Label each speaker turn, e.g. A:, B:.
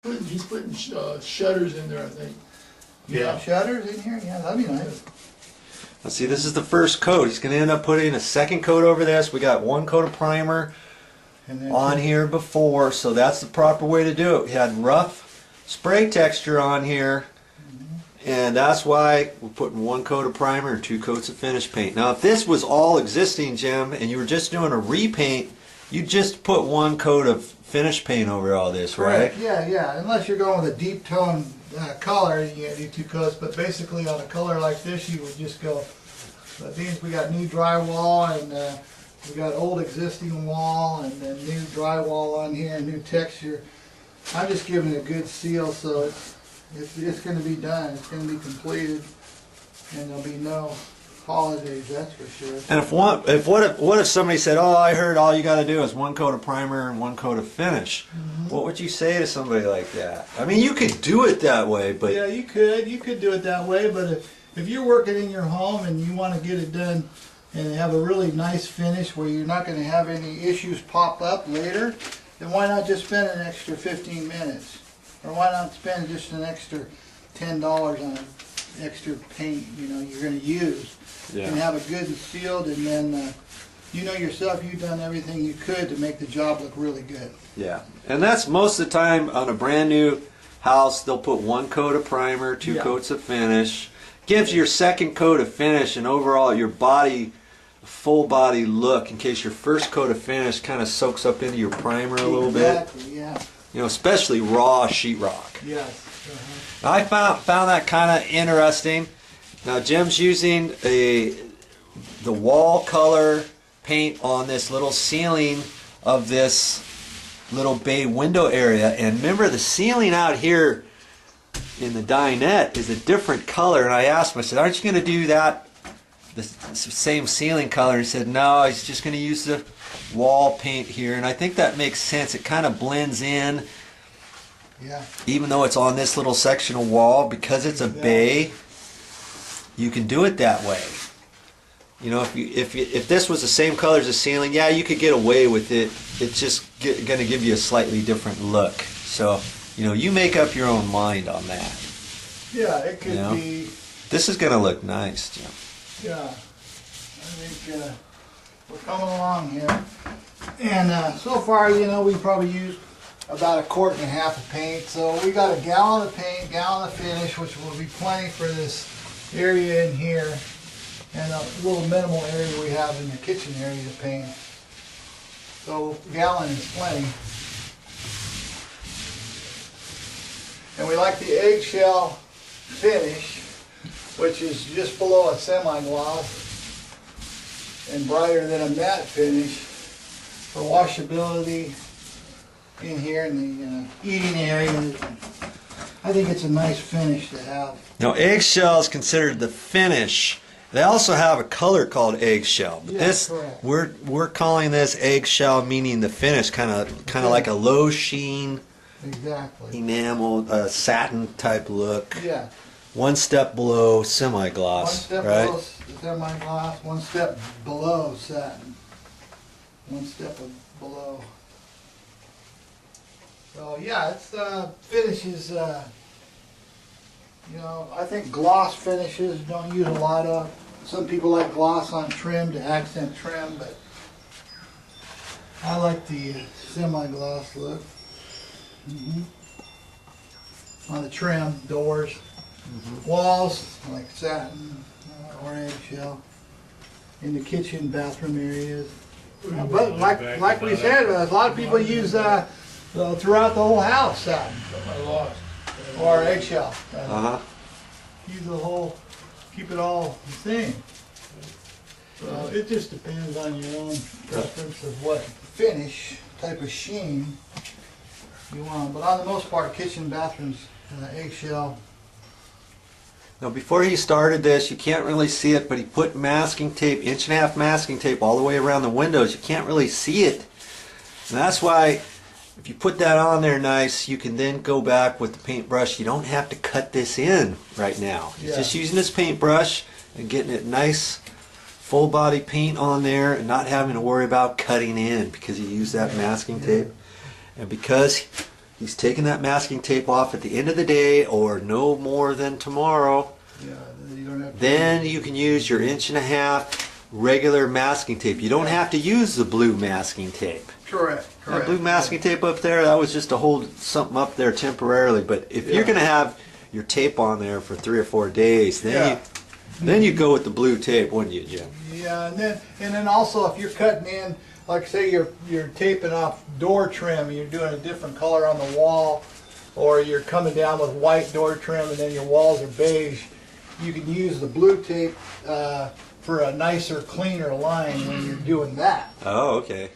A: He's putting shutters in there, I think.
B: Yeah, shutters in here? Yeah, that'd be nice.
C: Let's see, this is the first coat. He's going to end up putting a second coat over this. We got one coat of primer on here before, so that's the proper way to do it. We had rough spray texture on here, and that's why we're putting one coat of primer and two coats of finish paint. Now, if this was all existing, Jim, and you were just doing a repaint, you'd just put one coat of finish paint over all this, right?
B: Correct. Yeah. Unless you're going with a deep tone color, you gotta do two coats. But basically, on a color like this, you would just go. But these, we got new drywall, and we got old existing wall, and then new drywall on here, and new texture. I'm just giving it a good seal, so it's going to be done. It's going to be completed, and there'll be no holidays, that's for sure.
C: And what if somebody said, "Oh, I heard all you got to do is one coat of primer and one coat of finish." What would you say to somebody like that? I mean, you could do it that way, but
B: yeah, you could do it that way. But if you're working in your home and you want to get it done and have a really nice finish where you're not going to have any issues pop up later, then why not just spend an extra 15 minutes? Or why not spend just an extra $10 on extra paint, you're going to use, and have a good field, and then you know yourself, you've done everything you could to make the job look really good.
C: Yeah, and that's most of the time on a brand new house. They'll put one coat of primer, two coats of finish. Gives your second coat of finish and overall your body, full body look, in case your first coat of finish kind of soaks up into your primer a little bit.
B: Exactly, yeah.
C: Especially raw sheetrock.
B: Yes.
C: I found that kind of interesting. Now Jim's using the wall color paint on this little ceiling of this little bay window area, and remember the ceiling out here in the dinette is a different color, and I asked him, I said, "Aren't you going to do that the same ceiling color?" He said, "No, he's just going to use the wall paint here," and I think that makes sense. It kind of blends in.
B: Yeah.
C: Even though it's on this little section of wall, because it's a bay, you can do it that way. If this was the same color as the ceiling, yeah, you could get away with it. It's just going to give you a slightly different look. So, you make up your own mind on that.
B: Yeah, it could be.
C: This is going to look nice, Jim.
B: Yeah, I think we're coming along here. And so far, we probably used about 1.5 quarts of paint. So we got a gallon of paint, gallon of finish, which will be plenty for this area in here, and a little minimal area we have in the kitchen area to paint. So a gallon is plenty. And we like the eggshell finish, which is just below a semi-gloss and brighter than a matte finish for washability in here in the eating area. I think it's a nice finish to have.
C: Now, eggshell is considered the finish. They also have a color called eggshell. But
B: yes, correct.
C: We're calling this eggshell, meaning the finish, kind of like a low sheen,
B: exactly,
C: enamel, satin type look.
B: Yeah.
C: One step below semi-gloss,
B: one step
C: right?
B: below semi-gloss, one step below satin, one step below. So yeah, it's finishes. I think gloss finishes don't use a lot of. Some people like gloss on trim to accent trim, but I like the semi-gloss look. On the trim, doors, walls, I like satin or eggshell. In the kitchen, bathroom areas. But like we said, a lot of people use throughout the whole house satin or eggshell. Use the whole, keep it all the same. So it just depends on your own preference of what finish, type of sheen you want. But on the most part, kitchen, bathrooms, eggshell.
C: Now, before he started this, you can't really see it, but he put masking tape, 1.5-inch masking tape all the way around the windows. You can't really see it. And that's why, if you put that on there nice, you can then go back with the paintbrush. You don't have to cut this in right now. He's just using his paintbrush and getting it nice, full body paint on there and not having to worry about cutting in because he used that masking tape. And because he's taking that masking tape off at the end of the day or no more than tomorrow.
B: Yeah, you don't have to.
C: Then you can use your 1.5" regular masking tape. You don't have to use the blue masking tape.
B: Correct.
C: That blue masking tape up there, that was just to hold something up there temporarily. But if you're going to have your tape on there for 3 or 4 days, then you go with the blue tape, wouldn't you, Jim?
B: Yeah, and then also if you're cutting in, like say you're taping off door trim and you're doing a different color on the wall, or you're coming down with white door trim and then your walls are beige, you can use the blue tape for a nicer, cleaner line when you're doing that.
C: Oh, okay.